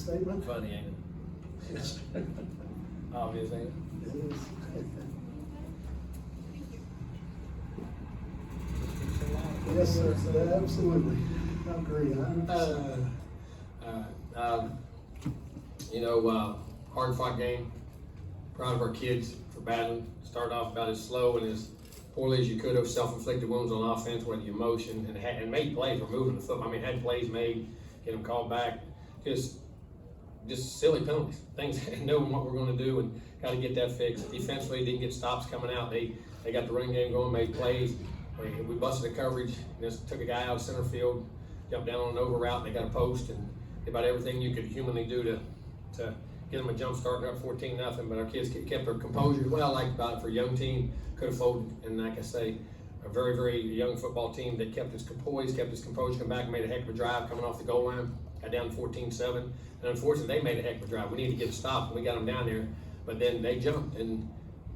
Statement? Funny, ain't Yes. it? Obvious, ain't it? It is. Yes, sir, absolutely. I agree, 100%. Hard fought game. Proud of our kids for battling. Started off about as slow and as poorly as you could have. Self-inflicted wounds on offense with the emotion and made plays. We're moving the football. I mean, had plays made, get them called back. Just silly penalties. Things knowing what we're going to do and got to get that fixed. Defensively, didn't get stops coming out. They got the running game going, made plays. We busted the coverage. Just took a guy out of center field, jumped down on an over route. And they got a post and did about everything you could humanly do to get them a jump start up 14-0. But our kids kept their composure. What I liked about it for a young team, could have folded. And like I say, a very, very young football team that kept its poise, kept its composure, come back and made a heck of a drive coming off the goal line. Got down 14-7. And unfortunately, they made a heck of a drive. We needed to get a stop, and we got them down there. But then they jumped and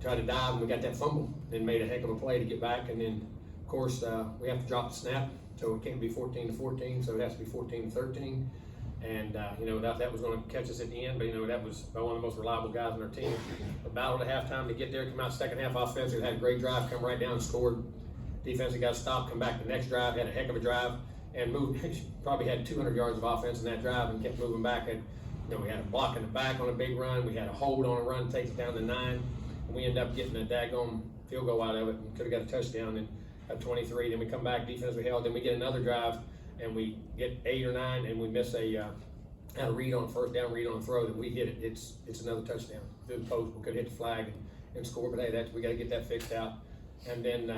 tried to dive, and we got that fumble. Then made a heck of a play to get back. And then, of course, we have to drop the snap, so it can't be 14-14, so it has to be 14-13. And, that was going to catch us at the end, but, that was one of the most reliable guys on our team. The battle at halftime to get there, come out second half offensive, had a great drive, come right down and scored. Defense got a stop, come back the next drive, had a heck of a drive, and moved, probably had 200 yards of offense in that drive and kept moving back. And, we had a block in the back on a big run, we had a hold on a run, takes it down to 9, and we ended up getting a daggone field goal out of it and could have got a touchdown and at 23. Then we come back, defense we held, then we get another drive and we get 8 or 9 and we miss had a read on first down, read on a throw that we hit it. It's another touchdown through the post. We could hit the flag and score, but hey, we got to get that fixed out. And then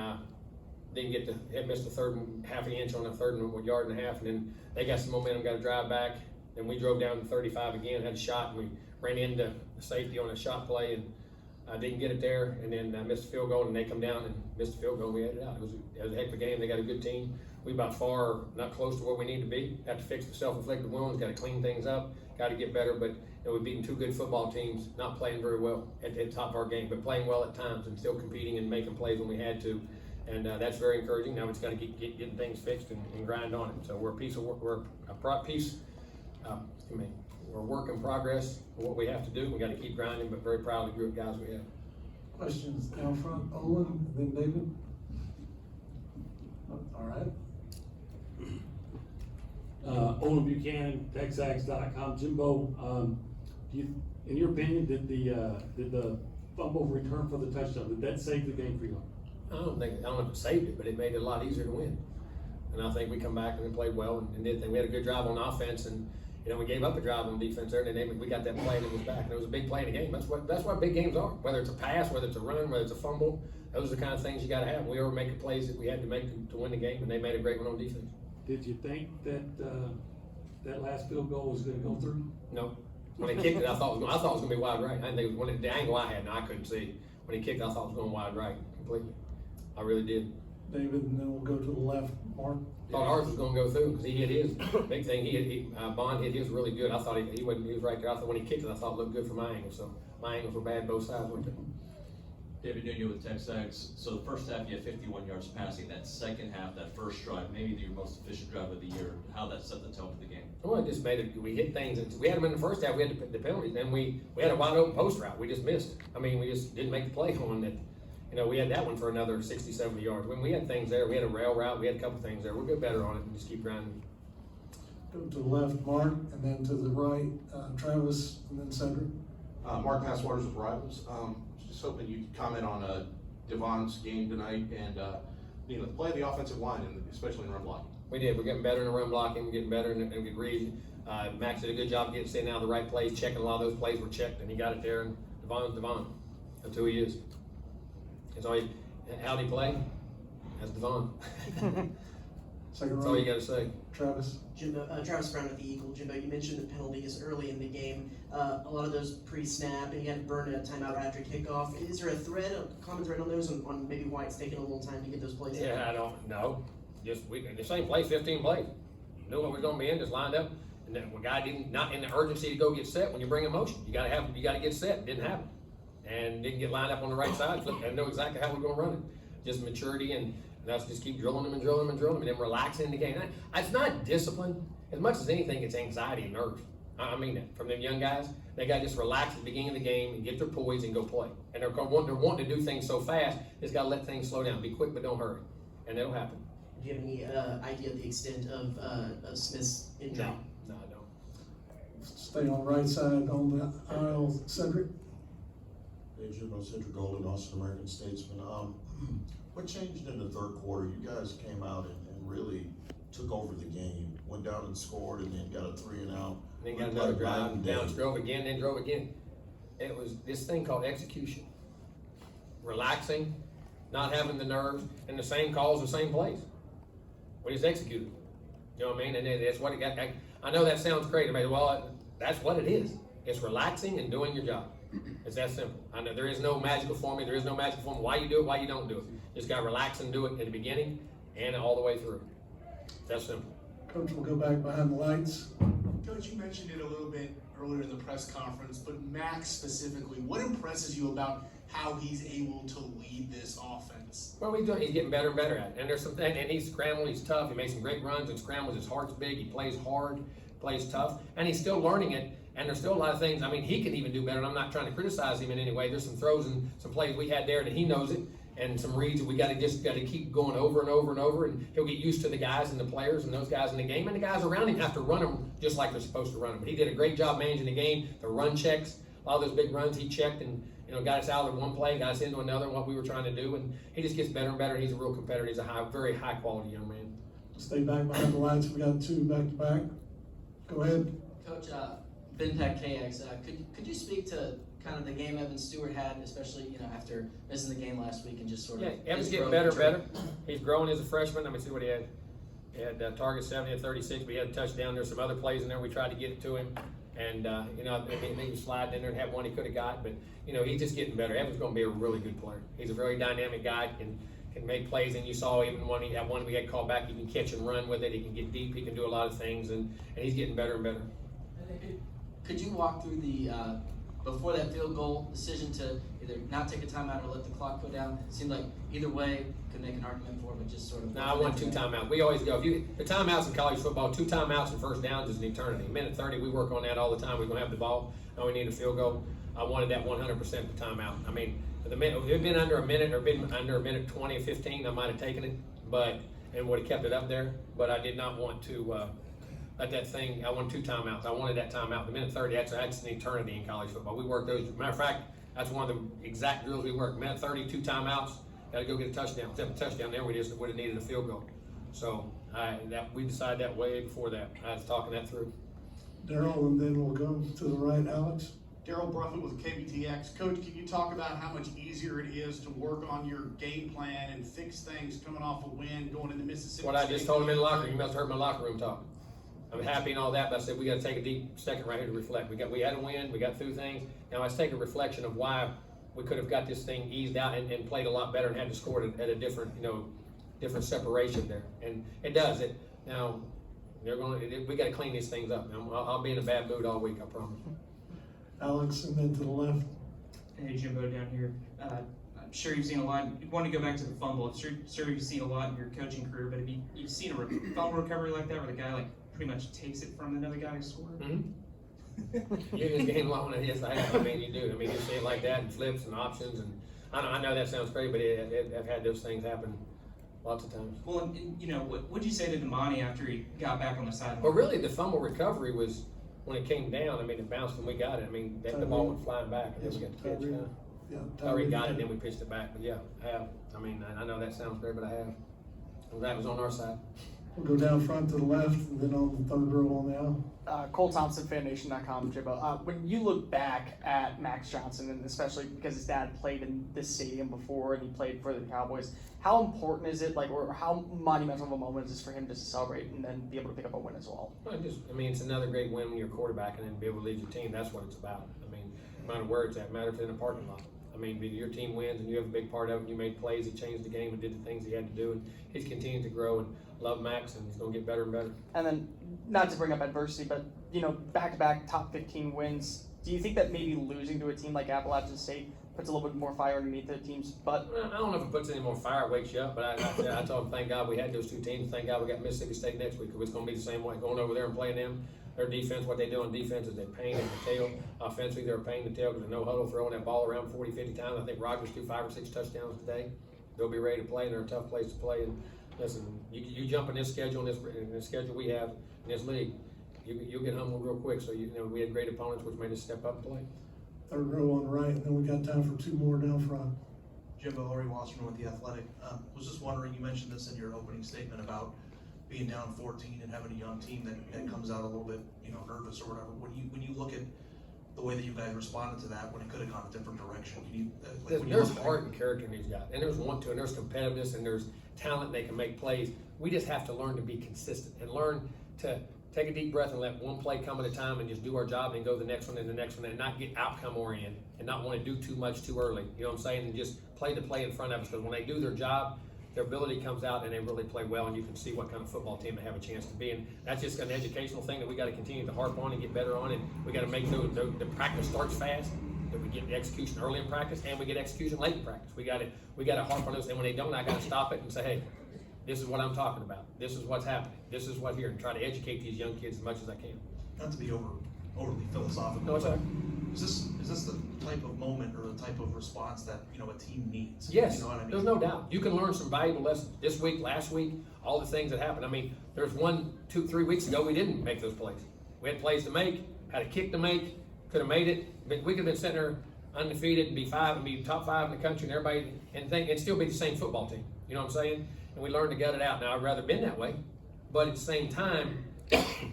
didn't missed the third half an inch on the third yard and a half, and then they got some momentum, got to drive back. Then we drove down to 35 again, had a shot, and we ran into the safety on a shot play and didn't get it there, and then missed the field goal, and they come down and missed the field goal, and we had it out. It was a heck of a game. They got a good team. We about far not close to where we need to be. Got to fix the self-inflicted wounds, got to clean things up, got to get better, but we've beaten two good football teams, not playing very well at the top of our game, but playing well at times and still competing and making plays when we had to. And that's very encouraging. Now it's got to get getting things fixed and grind on it. So we're a piece of work. We're a work in progress for what we have to do. We got to keep grinding, but very proud of the group of guys we have. Questions down front, Olin, then David. All right. Olin Buchanan, TexAgs.com. Jimbo, in your opinion, did the fumble return for the touchdown, did that save the game for you? I don't know if it saved it, but it made it a lot easier to win. And I think we come back and we played well and did things. We had a good drive on offense, and we gave up a drive on defense there, and then we got that play and it was back. And it was a big play in the game. That's what big games are. Whether it's a pass, whether it's a run, whether it's a fumble, those are the kind of things you got to have. We were making plays that we had to make to win the game, and they made a great one on defense. Did you think that that last field goal was going to go through? No. When he kicked it, I thought it was going to be wide right. I didn't think it was the angle I had. No, I couldn't see. When he kicked, I thought it was going wide right completely. I really did. David, and then we'll go to the left, Mark. Thought ours was going to go through because he hit his big thing. Bond hit his really good. I thought he was right there. I thought when he kicked it, I thought it looked good for my angle. So my angles were bad both sides, weren't they? David Nuno with TexAgs. So the first half you had 51 yards passing. That second half, that first drive, maybe your most efficient drive of the year. How that set the tone for the game? Well, it just made it. We hit things. We had them in the first half. We had the penalties. Then we had a wide open post route. We just missed. I mean, we just didn't make the play on it. We had that one for another 60, 70 yards. When we had things there, we had a rail route. We had a couple things there. We'll get better on it and just keep grinding. Go to the left, Mark, and then to the right, Travis, and then Cedric. Mark Passwaters with Rivals. Just hoping you could comment on Devon's game tonight and the play of the offensive line, and especially in run blocking. We did. We're getting better in the run blocking. We're getting better in good reads. Max did a good job getting sitting out of the right plays, checking a lot of those plays were checked, and he got it there. And Devon's Devon. That's who he is. How'd he play? That's Devon. Second That's row. all you got to say. Travis. Jimbo, Travis Brown with the Eagle. Jimbo, you mentioned the penalties early in the game. A lot of those pre-snap, and you had to burn a timeout after kickoff. Is there a common thread on those, on maybe why it's taking a little time to get those plays? Yeah, I don't know. Just the same play, 15 plays. Knew what was going to be in, just lined up. And then a guy not in the urgency to go get set when you bring in motion. You got to get set. Didn't happen. And didn't get lined up on the right side, and know exactly how we're going to run it. Just maturity, and that's just keep drilling them and drilling them and drilling them, and then relaxing in the game. It's not discipline. As much as anything, it's anxiety and nerves. I mean that, from them young guys. They got to just relax at the beginning of the game and get their poise and go play. And they're wanting to do things so fast, it's got to let things slow down. Be quick, but don't hurry. And it'll happen. Do you have any idea of the extent of Smith's injury? No, I don't. Stay on the right side on the aisle, Cedric. Hey, Jimbo, Cedric Golden, Austin American Statesman. What changed in the third quarter? You guys came out and really took over the game, went down and scored, and then got a 3-and-out. Then got another drive, down, drove again, then drove again. It was this thing called execution. Relaxing, not having the nerves, and the same calls, the same plays. We just executed. You know what I mean? And that's what it got. I know that sounds crazy, but well, that's what it is. It's relaxing and doing your job. It's that simple. I know there is no magical formula. There is no magical formula. Why you do it, why you don't do it. Just got to relax and do it at the beginning and all the way through. That's simple. Coach will go back behind the lights. Coach, you mentioned it a little bit earlier in the press conference, but Max specifically, what impresses you about how he's able to lead this offense? Well, he's getting better and better at it. And there's some, and he's scrambling, he's tough. He makes some great runs and scrambles. His heart's big. He plays hard, plays tough, and he's still learning it. And there's still a lot of things. I mean, he can even do better. And I'm not trying to criticize him in any way. There's some throws and some plays we had there that he knows it, and some reads that we got to keep going over and over and over. And he'll get used to the guys and the players and those guys in the game. And the guys around him have to run them just like they're supposed to run them. But he did a great job managing the game. The run checks, a lot of those big runs he checked and got us out of one play, got us into another, what we were trying to do. And he just gets better and better. And he's a real competitor. He's a very high quality young man. Stay back behind the lights. We got 2 back to back. Go ahead. Coach, Ben Peck KX, could you speak to kind of the game Evan Stewart had, especially after missing the game last week and just sort of Evan's getting better and better. He's growing as a freshman. I mean, see what he had. He had target 70 of 36, but he had a touchdown. There's some other plays in there we tried to get it to him, and maybe slide in there and have one he could have got, but he's just getting better. Evan's going to be a really good player. He's a very dynamic guy. Can make plays, and you saw even when he had one we had called back, he can catch and run with it. He can get deep. He can do a lot of things, and he's getting better and better. Could you walk through the before that field goal decision to either not take a timeout or let the clock go down? It seemed like either way could make an argument for it, but just sort of. No, I want 2 timeouts. We always go. The timeouts in college football, 2 timeouts and first downs is an eternity. Minute 30, we work on that all the time. We're gonna have the ball. Now we need a field goal. I wanted that 100% the timeout. I mean, if it had been under a minute or been under a minute 20 or 15, I might have taken it, and would have kept it up there. But I did not want to. Let that thing, I wanted 2 timeouts. I wanted that timeout. The minute 30, that's an eternity in college football. We work those. Matter of fact, that's one of the exact drills we work. Minute 30, 2 timeouts, got to go get a touchdown. If a touchdown there, we just would have needed a field goal. So we decided that way before that. I was talking that through. Daryl, and then we'll go to the right, Alex. Daryl Bruffett with KBTX. Coach, can you talk about how much easier it is to work on your game plan and fix things coming off a win, going into Mississippi What I State? just told him in the locker room. You must have heard my locker room talk. I'm happy and all that, but I said we got to take a deep second right here to reflect. We had a win, we got through things. Now let's take a reflection of why we could have got this thing eased out and played a lot better and had to score it at a different, different separation there. And it does it. Now we got to clean these things up. I'll be in a bad mood all week, I promise. Alex, and then to the left. Hey, Jimbo down here. I'm sure you've seen a lot. You want to go back to the fumble. I'm sure you've seen a lot in your coaching career, but have you've seen a fumble recovery like that where the guy pretty much takes it from another guy who scored? Mm-hmm. You just game long, yes, I have. I mean, you do. I mean, you see it like that and flips and options, and I know that sounds crazy, but I've had those things happen lots of times. Well, and what'd you say to Damani after he got back on the sideline? Well, really, the fumble recovery was when it came down. I mean, it bounced and we got it. I mean, the ball went flying back, and then we got the catch. Yeah, Tyree got it, then we pitched it back. But yeah, I have. I mean, I know that sounds great, but I have. Well, that was on our side. We'll go down front to the left, and then on the third row on the aisle. Cole Thompson, FanNation.com, Jimbo. When you look back at Max Johnson, and especially because his dad played in this stadium before and he played for the Cowboys, how important is it, or how monumental of a moment is this for him just to celebrate and then be able to pick up a win as well? Well, it's another great win when you're a quarterback and then be able to lead your team. That's what it's about. I mean, no matter where it's at, matter if it's in a parking lot. I mean, your team wins and you have a big part of it. You made plays, he changed the game and did the things he had to do, and he's continued to grow and love Max, and he's going to get better and better. And then, not to bring up adversity, but back-to-back top 15 wins. Do you think that maybe losing to a team like Appalachian State puts a little bit more fire underneath the team's butt? I don't know if it puts any more fire, it wakes you up, but I told him, thank God we had those 2 teams. Thank God we got Mississippi State next week, because it's going to be the same way. Going over there and playing them, Their defense, what they do on defense is they pain in the tail. Offensively, they're a pain in the tail because they're no huddle, throwing that ball around 40, 50 times. I think Rogers threw 5 or 6 touchdowns today. They'll be ready to play, and they're a tough place to play. And listen, you jump in this schedule, in this schedule we have in this league, you'll get humbled real quick. So you know we had great opponents, which made us step up and play. Third row on the right, and then we got time for 2 more down front. Jimbo, Laurie Wasserman with The Athletic. Was just wondering, you mentioned this in your opening statement about being down 14 and having a young team that comes out a little bit, nervous or whatever. When you look at the way that you guys responded to that, when it could have gone a different direction, can you, when you There's look heart and character in these guys, and there's want to, and there's competitiveness, and there's talent. They can make plays. We just have to learn to be consistent and learn to take a deep breath and let one play come at a time and just do our job and go the next one and the next one and not get outcome oriented and not want to do too much too early. You know what I'm saying? And just play the play in front of us, because when they do their job, their ability comes out and they really play well, and you can see what kind of football team they have a chance to be. And that's just an educational thing that we got to continue to harp on and get better on. And we got to make sure the practice starts fast, that we get the execution early in practice, and we get execution late in practice. We got to harp on those. And when they don't, I got to stop it and say, hey, this is what I'm talking about. This is what's happening. This is what's here, and try to educate these young kids as much as I can. Not to be overly philosophical. No, it's all right. Is this the type of moment or the type of response that a team needs? Yes, You know what I mean? there's no doubt. You can learn some valuable lessons this week, last week, all the things that happened. I mean, there's 1, 2, 3 weeks ago we didn't make those plays. We had plays to make, had a kick to make, could have made it, but we could have been sitting there undefeated and be top 5 in the country, and everybody and still be the same football team. You know what I'm saying? And we learned to gut it out. Now I'd rather been that way, but at the same time,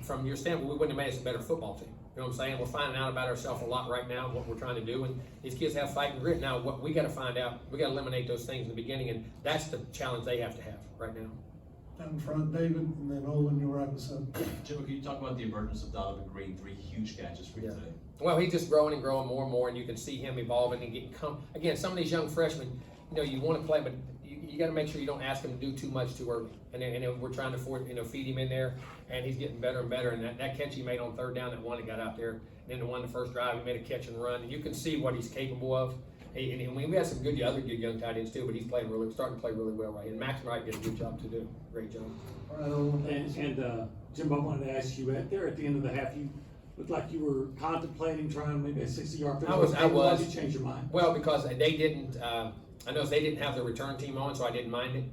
from your standpoint, we wouldn't have made us a better football team. You know what I'm saying? We're finding out about ourselves a lot right now, what we're trying to do, and these kids have fight and grit. Now, what we got to find out, we got to eliminate those things in the beginning, and that's the challenge they have to have right now. Down front, David, and then Olin, you'll wrap us up. Jimbo, can you talk about the emergence of Donovan Green? 3 huge catches for you today. Well, he's just growing and growing more and more, and you can see him evolving and getting again, some of these young freshmen, you want to play, but you got to make sure you don't ask him to do too much too early. And we're trying to feed him in there, and he's getting better and better. And that catch he made on 3rd down, that one that got out there, and then the one the first drive, he made a catch and run. And you can see what he's capable of. And we have some other good young tight ends too, but he's starting to play really well right. And Max Wright did a good job to do. Great job. All right, Olin. And Jimbo, I wanted to ask you, at the end of the half, you looked like you were contemplating trying maybe a 60-yard field goal. I was. Why did you change your mind? Well, because they didn't. I noticed they didn't have the return team on, so I didn't mind it.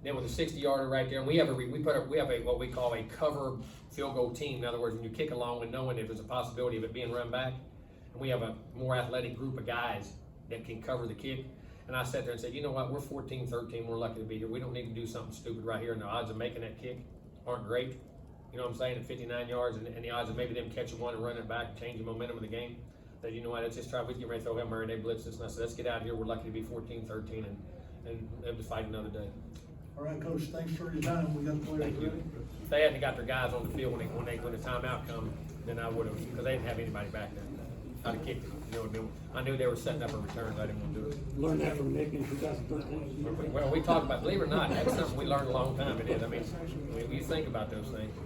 Then with a 60-yarder right there, and we have what we call a cover field goal team. In other words, when you kick along and knowing if there's a possibility of it being run back, and we have a more athletic group of guys that can cover the kick. And I sat there and said, you know what, we're 14-13, we're lucky to be here. We don't need to do something stupid right here, and the odds of making that kick aren't great. You know what I'm saying? At 59 yards, and the odds of maybe them catching one and running it back and changing momentum of the game. That, you know what, let's just try. We get ready to throw Hail Mary, and they blitz us. And I said, let's get out of here. We're lucky to be 14-13 and live to fight another day. All right, Coach, thanks for your time. We got the players Thank you. ready. If they hadn't got their guys on the field when the timeout come, then I would have, because they didn't have anybody back there. I'd have kicked it. I knew they were setting up a return. I didn't want to do it. Learned that from Nick in 2013. Well, we talked about, believe it or not, that's something we learned a long time. It is. I mean, you think about those things.